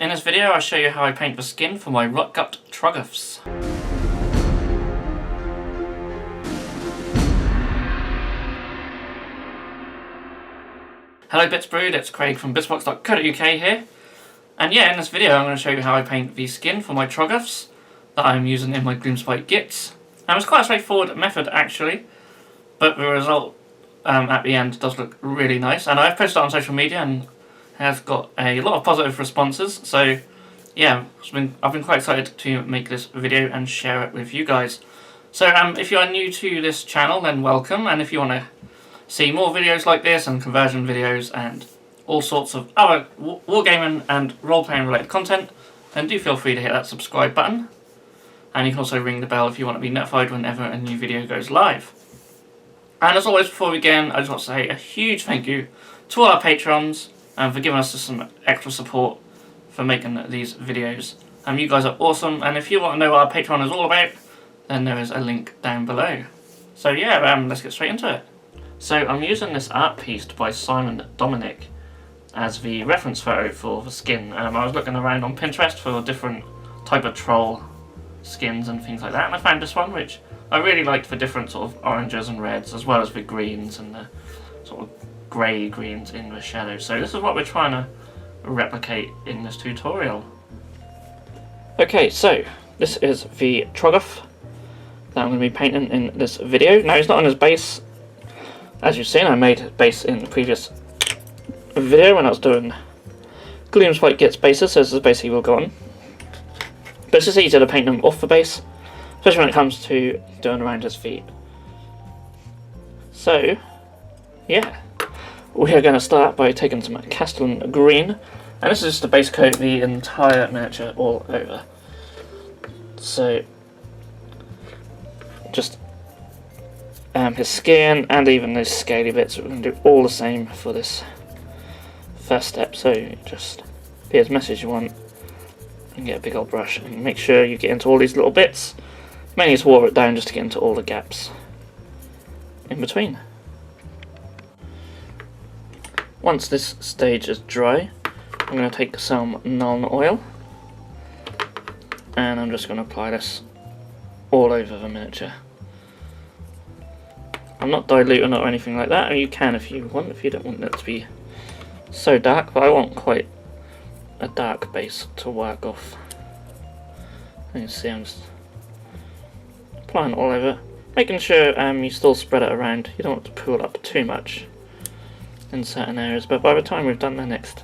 In this video I'll show you how I paint the skin for my Rockgut Troggoths. Hello Bitzbrood, it's Craig from Bitzbox.co.uk here. And yeah, in this video I'm going to show you how I paint the skin for my Troggoths that I'm using in my Gloomspite Gitz. And it's quite a straightforward method actually, but the result at the end does look really nice. And I've posted it on social media and has got a lot of positive responses, so yeah, I've been quite excited to make this video and share it with you guys. So if you are new to this channel, then welcome, and if you want to see more videos like this and conversion videos and all sorts of other wargaming and role-playing related content, then do feel free to hit that subscribe button, and you can also ring the bell if you want to be notified whenever a new video goes live. And as always, before we begin, I just want to say a huge thank you to all our patrons and for giving us some extra support for making these videos. You guys are awesome, and if you want to know what our Patreon is all about, then there is a link down below. So yeah, let's get straight into it. So I'm using this art piece by Simon Dominic as the reference photo for the skin. I was looking around on Pinterest for different type of troll skins and things like that, and I found this one which I really liked for different sort of oranges and reds, as well as the greens and the sort of grey greens in the shadows. So this is what we're trying to replicate in this tutorial. Okay, so this is the Troggoth that I'm going to be painting in this video. Now he's not on his base. As you've seen, I made his base in the previous video when I was doing Gloomspite Gitz bases, so this is the base he will go on. But it's just easier to paint them off the base, especially when it comes to doing around his feet. So, yeah. We are going to start by taking some Castellan green, and this is just to base coat the entire miniature all over. So, just his skin and even those scaly bits, we're going to do all the same for this first step. So just be as messy as you want and get a big old brush and make sure you get into all these little bits. Mainly just water it down just to get into all the gaps in between. Once this stage is dry, I'm going to take some Nuln oil and I'm just going to apply this all over the miniature. I'm not diluting it or anything like that, and you can if you want, if you don't want it to be so dark, but I want quite a dark base to work off. You can see I'm just applying it all over, making sure you still spread it around. You don't want to pull up too much in certain areas, but by the time we've done the next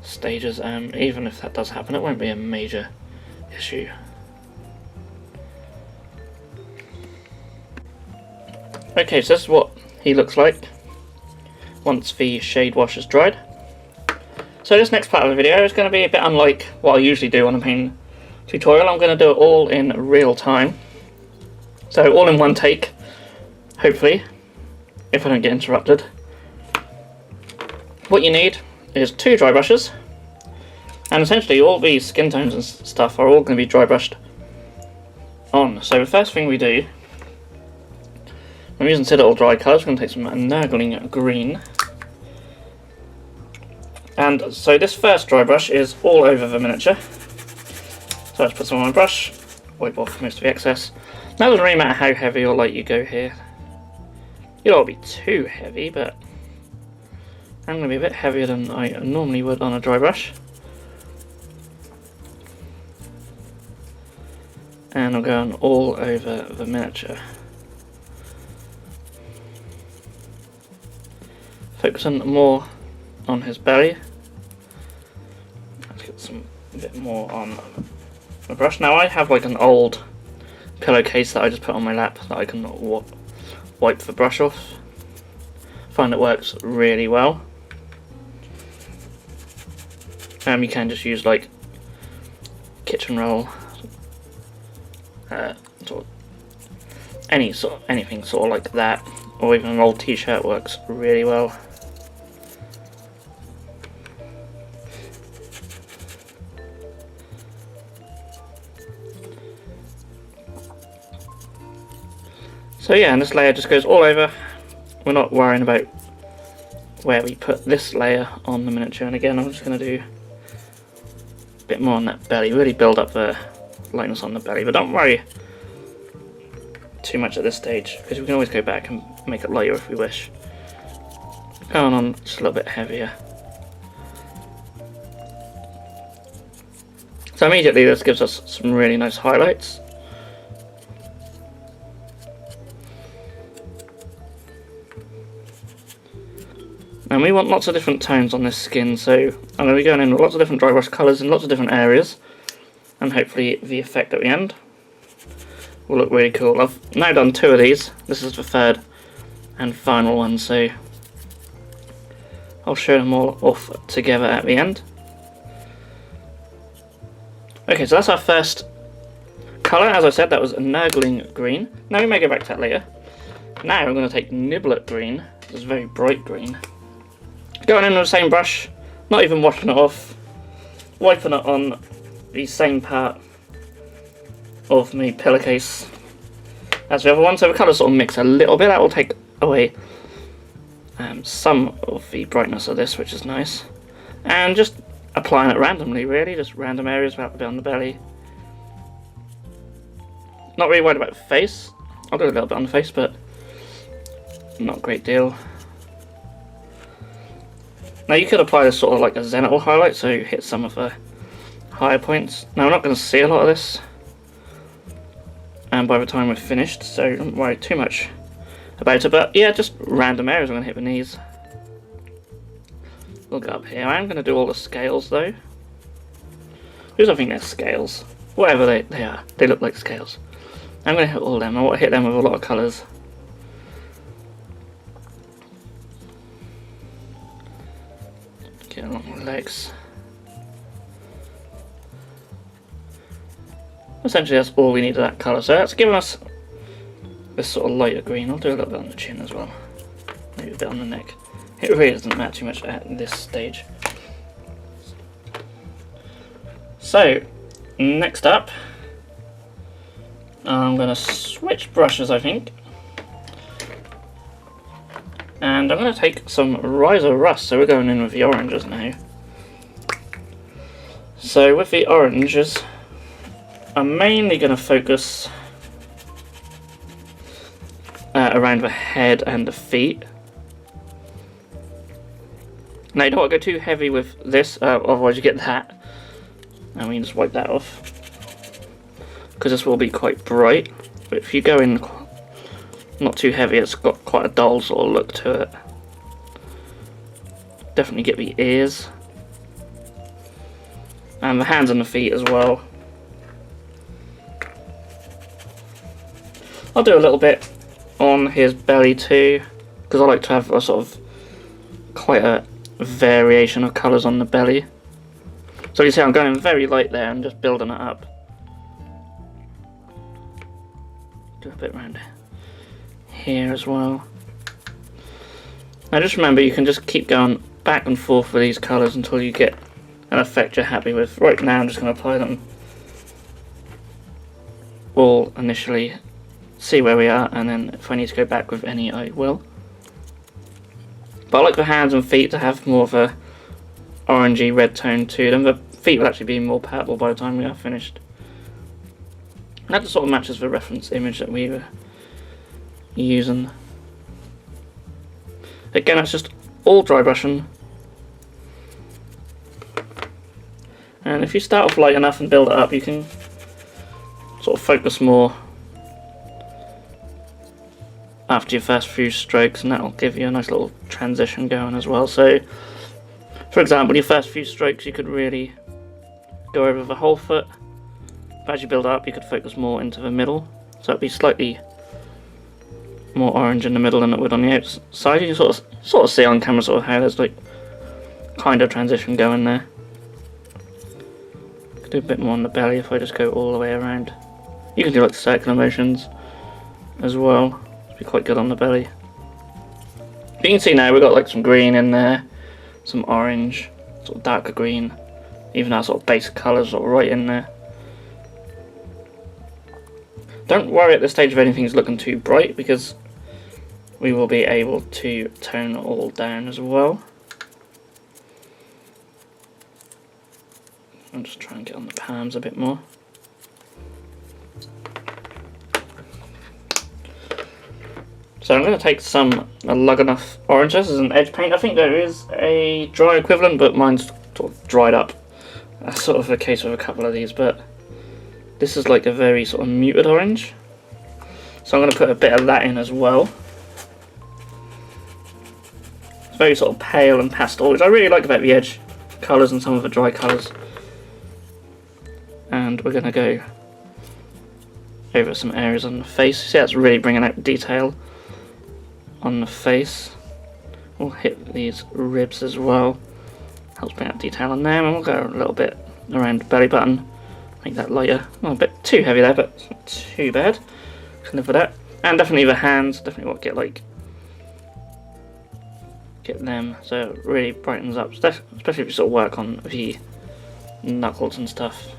stages, even if that does happen, it won't be a major issue. Okay, so this is what he looks like once the shade wash is dried. So this next part of the video is going to be a bit unlike what I usually do on a paint tutorial. I'm going to do it all in real time, so all in one take, hopefully, if I don't get interrupted. What you need is 2 dry brushes, and essentially all these skin tones and stuff are all going to be dry brushed on. So the first thing we do, I'm using Citadel dry colours, we're going to take some Nurgling green. And so this first dry brush is all over the miniature. So I just put some on my brush, wipe off most of the excess. Now it doesn't really matter how heavy or light you go here. You don't want to be too heavy, but I'm going to be a bit heavier than I normally would on a dry brush. And I'm going all over the miniature. Focusing more on his belly. Let's get a bit more on the brush. Now I have like an old pillowcase that I just put on my lap that I can wipe the brush off. I find it works really well. You can just use like kitchen roll, anything sort of like that, or even an old t-shirt works really well. So yeah, and this layer just goes all over. We're not worrying about where we put this layer on the miniature, and again I'm just going to do bit more on that belly, really build up the lightness on the belly, but don't worry too much at this stage, because we can always go back and make it lighter if we wish. Going on just a little bit heavier. So immediately this gives us some really nice highlights. And we want lots of different tones on this skin, so I'm going to be going in with lots of different dry brush colours in lots of different areas, and hopefully the effect at the end will look really cool. I've now done 2 of these, this is the 3rd and final one, so I'll show them all off together at the end. Okay, so that's our first colour. As I said, that was a Nurgling green. Now we may go back to that later. Now I'm going to take Niblet green, this is very bright green. Going in with the same brush, not even washing it off, wiping it on the same part of my pillowcase as the other one, so the colours sort of mix a little bit. That will take away some of the brightness of this, which is nice. And just applying it randomly, really, just random areas about a bit on the belly. Not really worried about the face. I'll do a little bit on the face, but not a great deal. Now you could apply this sort of like a zenithal highlight, so you hit some of the higher points. Now we're not going to see a lot of this, and by the time we're finished, so don't worry too much about it. But yeah, just random areas. I'm going to hit the knees. We'll go up here. I'm going to do all the scales though, because I think they're scales. Whatever they are, they look like scales. I'm going to hit all of them. I want to hit them with a lot of colours. Get along the legs. Essentially that's all we need of that colour, so that's given us this sort of lighter green. I'll do a little bit on the chin as well, maybe a bit on the neck. It really doesn't matter too much at this stage. So next up, I'm going to switch brushes, I think, and I'm going to take some Riser Rust, so we're going in with the oranges now. So with the oranges, I'm mainly going to focus around the head and the feet. Now you don't want to go too heavy with this, otherwise you get that, and we can just wipe that off, because this will be quite bright. But if you go in not too heavy, it's got quite a dull sort of look to it. Definitely get the ears and the hands and the feet as well. I'll do a little bit on his belly too, because I like to have a sort of quite a variation of colours on the belly. So you see I'm going very light there and just building it up. Do a bit around here as well. Now just remember, you can just keep going back and forth with these colours until you get an effect you're happy with. Right now I'm just going to apply them all initially, see where we are, and then if I need to go back with any I will. But I like the hands and feet to have more of a orangey red tone to them. The feet will actually be more purple by the time we are finished. And that just sort of matches the reference image that we were using. Again, that's just all dry brushing. And if you start off light enough and build it up, you can sort of focus more after your first few strokes, and that'll give you a nice little transition going as well. So for example, your first few strokes you could really go over the whole foot, but as you build up you could focus more into the middle, so it'd be slightly more orange in the middle than it would on the outside. You can sort of see on camera sort of how there's like kind of transition going there. Could do a bit more on the belly if I just go all the way around. You can do like circular motions as well. Be quite good on the belly. But you can see now we've got like some green in there, some orange, sort of darker green, even our sort of base colours sort of right in there. Don't worry at this stage if anything's looking too bright, because we will be able to tone it all down as well. I'll just try and get on the palms a bit more. So I'm going to take some Luganough orange. This is an edge paint. I think there is a dry equivalent, but mine's sort of dried up. That's sort of the case with a couple of these, but this is like a very sort of muted orange. So I'm going to put a bit of that in as well. It's very sort of pale and pastel, which I really like about the edge colours and some of the dry colours. And we're going to go over some areas on the face. See, that's really bringing out detail on the face. We'll hit these ribs as well. Helps bring out detail on them, and we'll go a little bit around the belly button. Make that lighter. Well, a bit too heavy there, but it's not too bad. Can live with that. And definitely the hands. Definitely want to get them so it really brightens up, especially if you sort of work on the knuckles and stuff.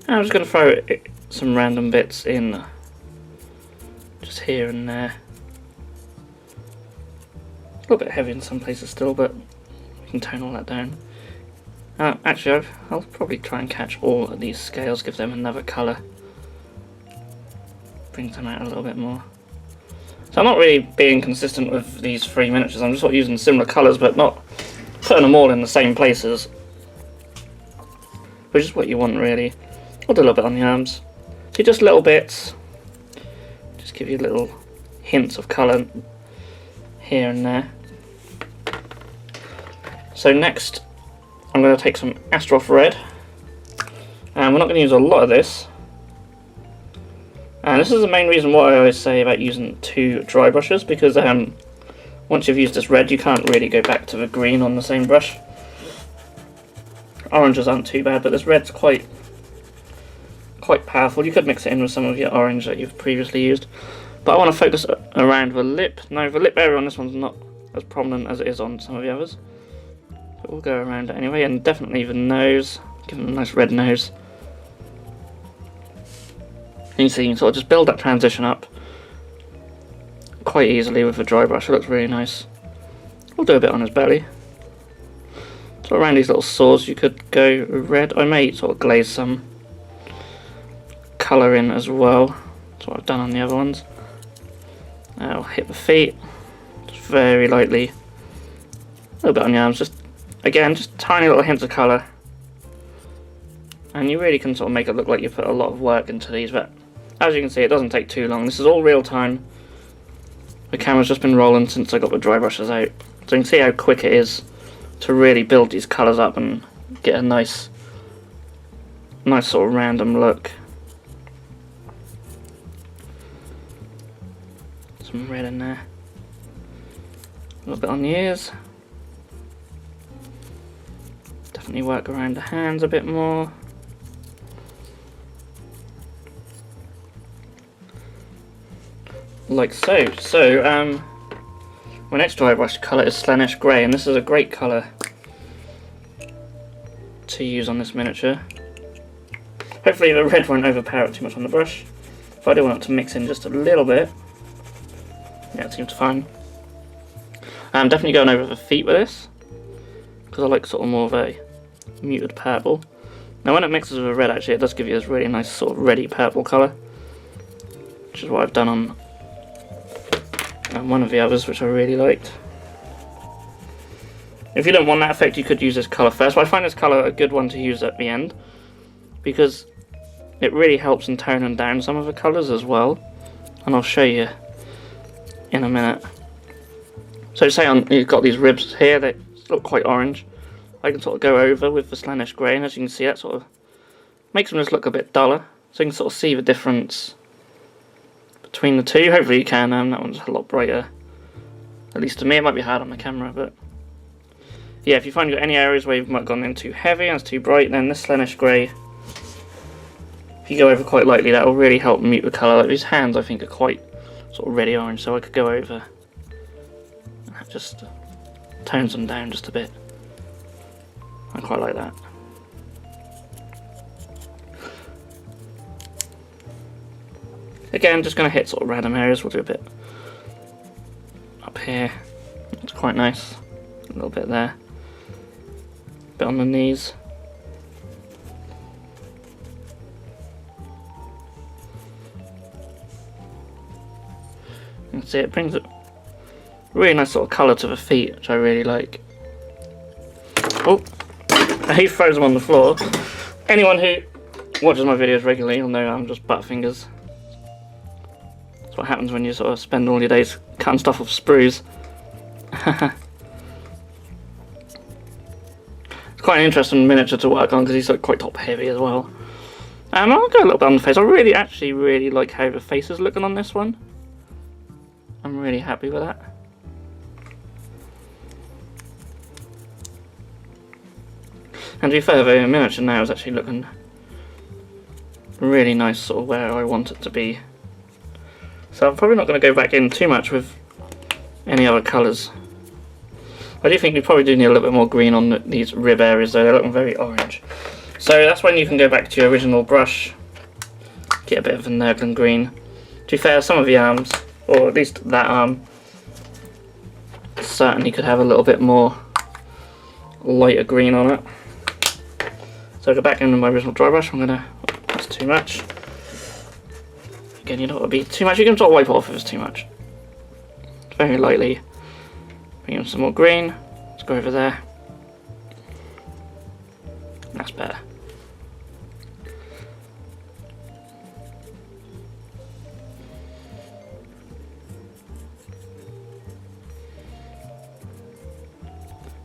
And I'm just going to throw some random bits in just here and there. A little bit heavy in some places still, but we can tone all that down. Actually, I'll probably try and catch all of these scales, give them another colour. Brings them out a little bit more. So I'm not really being consistent with these three miniatures, I'm just sort of using similar colours but not putting them all in the same places. Which is what you want really. I'll do a little bit on the arms. So just little bits. Just give you little hints of colour here and there. So next I'm going to take some Astaroth Red, and we're not going to use a lot of this, and this is the main reason why I always say about using two dry brushes, because once you've used this red you can't really go back to the green on the same brush. Oranges aren't too bad, but this red's quite powerful. You could mix it in with some of your orange that you've previously used, but I want to focus around the lip. Now the lip area on this one's not as prominent as it is on some of the others. But we'll go around it anyway, and definitely the nose, give them a nice red nose. And you see, you can sort of just build that transition up quite easily with a dry brush. It looks really nice. We'll do a bit on his belly. So around these little sores you could go with red. I may sort of glaze some colour in as well. That's what I've done on the other ones. I'll hit the feet, just very lightly. A little bit on the arms, again, just tiny little hints of colour, and you really can sort of make it look like you put a lot of work into these, but as you can see it doesn't take too long. This is all real time. The camera's just been rolling since I got the dry brushes out, so you can see how quick it is to really build these colours up and get a nice sort of random look. Some red in there. A little bit on the ears. Definitely work around the hands a bit more. Like so. So, my next dry brush colour is Slaanesh Grey, and this is a great colour to use on this miniature. Hopefully the red won't overpower it too much on the brush, but I do want it to mix in just a little bit. Yeah, it seems fine. I'm definitely going over the feet with this, because I like sort of more of a muted purple. Now when it mixes with the red, actually it does give you this really nice sort of reddy purple colour, which is what I've done on one of the others, which I really liked. If you don't want that effect, you could use this colour first, but I find this colour a good one to use at the end, because it really helps in toning down some of the colours as well, and I'll show you in a minute. So say you've got these ribs here that look quite orange, I can sort of go over with the Slaanesh Grey, and as you can see that sort of makes them just look a bit duller, so you can sort of see the difference between the two. Hopefully you can. That one's a lot brighter, at least to me. It might be hard on the camera, but yeah, if you find you've got any areas where you've might gone in too heavy and it's too bright, then this Slaanesh Grey, if you go over quite lightly, that will really help mute the colour. Like these hands I think are quite sort of reddy orange, so I could go over and that just tones them down just a bit. I quite like that. Again, just going to hit sort of random areas. We'll do a bit up here. It's quite nice. A little bit there. A bit on the knees. You can see it brings a really nice sort of colour to the feet, which I really like. Oh, he throws them on the floor. Anyone who watches my videos regularly will know I'm just butterfingers. That's what happens when you sort of spend all your days cutting stuff off sprues. It's quite an interesting miniature to work on because he's like quite top heavy as well. I'll go a little bit on the face. I actually really like how the face is looking on this one. I'm really happy with that. And to be fair, the miniature now is actually looking really nice, sort of where I want it to be. So I'm probably not going to go back in too much with any other colours. I do think we probably do need a little bit more green on these rib areas though, they're looking very orange. So that's when you can go back to your original brush, get a bit of a Nurglen green. To be fair, some of the arms, or at least that arm, certainly could have a little bit more lighter green on it. So I go back into my original dry brush, that's too much. Again, you don't want to be too much, you can sort of wipe it off if it's too much. Very lightly. Bring in some more green, let's go over there. That's better.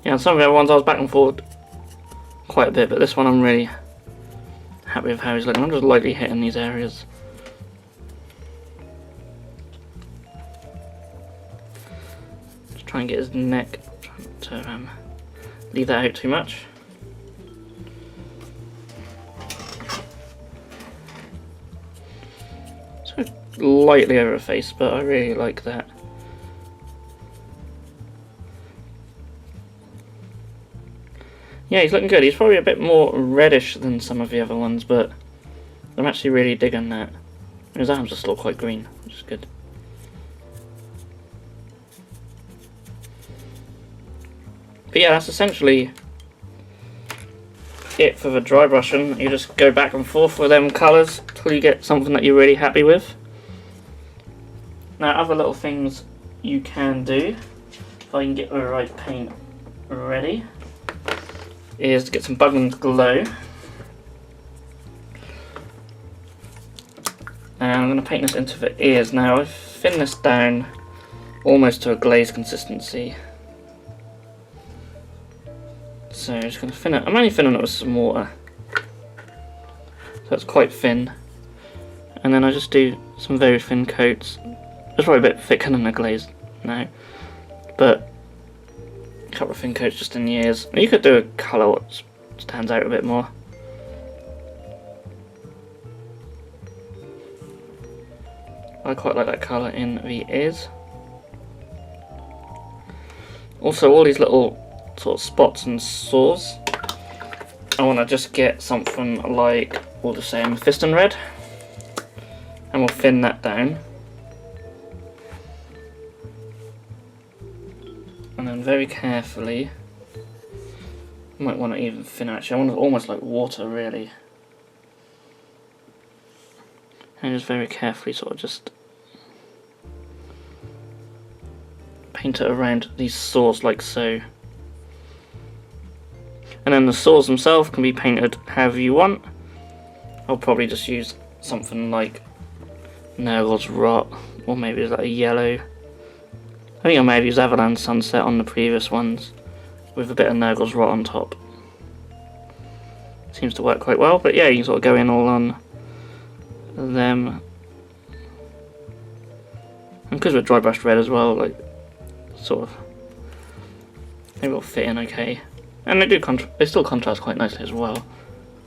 Yeah, some of the other ones I was back and forward quite a bit, but this one I'm really happy with how he's looking. I'm just lightly hitting these areas. Just try and get his neck, trying to leave that out too much. So lightly over the face, but I really like that. Yeah, he's looking good. He's probably a bit more reddish than some of the other ones, but I'm actually really digging that. His arms are still quite green, which is good. But yeah, that's essentially it for the dry brushing. You just go back and forth with them colours till you get something that you're really happy with. Now, other little things you can do, if I can get the right paint ready, is to get some Bugman's Glow. And I'm going to paint this into the ears. Now I've thinned this down almost to a glaze consistency. So I'm just going to thin it. I'm only thinning it with some water. So it's quite thin. And then I just do some very thin coats. It's probably a bit thicker than the glaze now. But a couple of thin coats just in the ears. You could do a colour what stands out a bit more. I quite like that colour in the ears. Also, all these little sort of spots and sores, I want to just get something like, we'll just say Mephiston Red, and we'll thin that down. And then very carefully, I might want to even thin actually, I want it almost like water really. And just very carefully sort of just paint it around these sores like so. And then the sores themselves can be painted however you want. I'll probably just use something like Nurgle's Rot, or maybe is that a yellow. I think I may have used Avalanche Sunset on the previous ones with a bit of Nurgle's Rot on top. Seems to work quite well, but yeah, you can sort of go in all on them. And because we're dry brushed red as well, like, sort of, they will fit in okay. And they still contrast quite nicely as well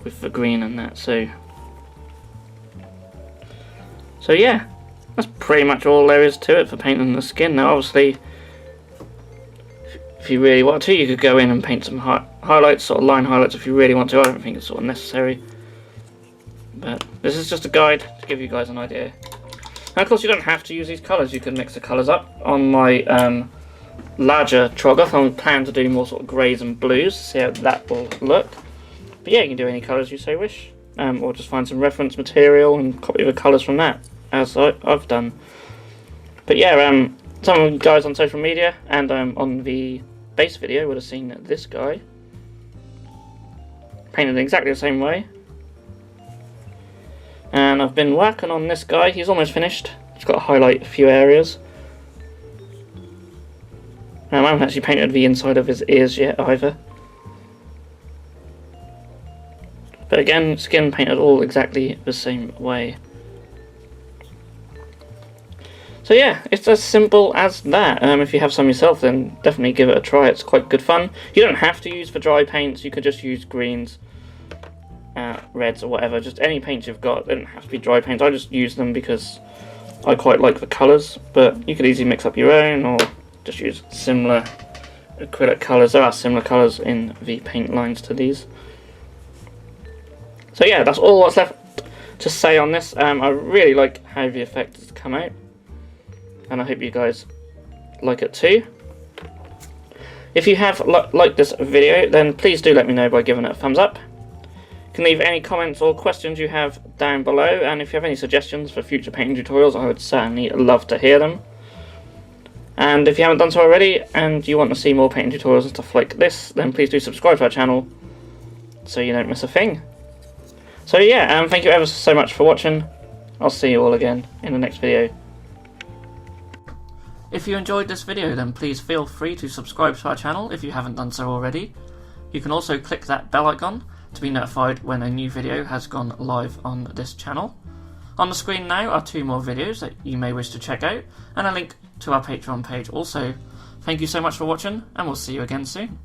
with the green and that, so yeah, that's pretty much all there is to it for painting the skin. Now obviously, if you really want to, you could go in and paint some highlights, sort of line highlights if you really want to. I don't think it's sort of necessary, but this is just a guide to give you guys an idea. And of course you don't have to use these colours, you can mix the colours up. On my larger Troggoth, I plan to do more sort of greys and blues, see how that will look. But yeah, you can do any colours you so wish, or just find some reference material and copy the colours from that, as I've done. But yeah, some of you guys on social media and on the base video would have seen this guy painted in exactly the same way. And I've been working on this guy, he's almost finished. Just got to highlight a few areas. I haven't actually painted the inside of his ears yet either. But again, skin painted all exactly the same way. So yeah, it's as simple as that. If you have some yourself, then definitely give it a try, it's quite good fun. You don't have to use for dry paints, you could just use greens, reds or whatever, just any paints you've got. They don't have to be dry paints, I just use them because I quite like the colours, but you could easily mix up your own or just use similar acrylic colours. There are similar colours in the paint lines to these. So yeah, that's all what's left to say on this. I really like how the effect has come out, and I hope you guys like it too. If you have liked this video, then please do let me know by giving it a thumbs up. You can leave any comments or questions you have down below, and if you have any suggestions for future painting tutorials, I would certainly love to hear them. And if you haven't done so already, and you want to see more painting tutorials and stuff like this, then please do subscribe to our channel so you don't miss a thing. So yeah, thank you ever so much for watching. I'll see you all again in the next video. If you enjoyed this video, then please feel free to subscribe to our channel if you haven't done so already. You can also click that bell icon to be notified when a new video has gone live on this channel. On the screen now are 2 more videos that you may wish to check out, and a link to our Patreon page also. Thank you so much for watching, and we'll see you again soon.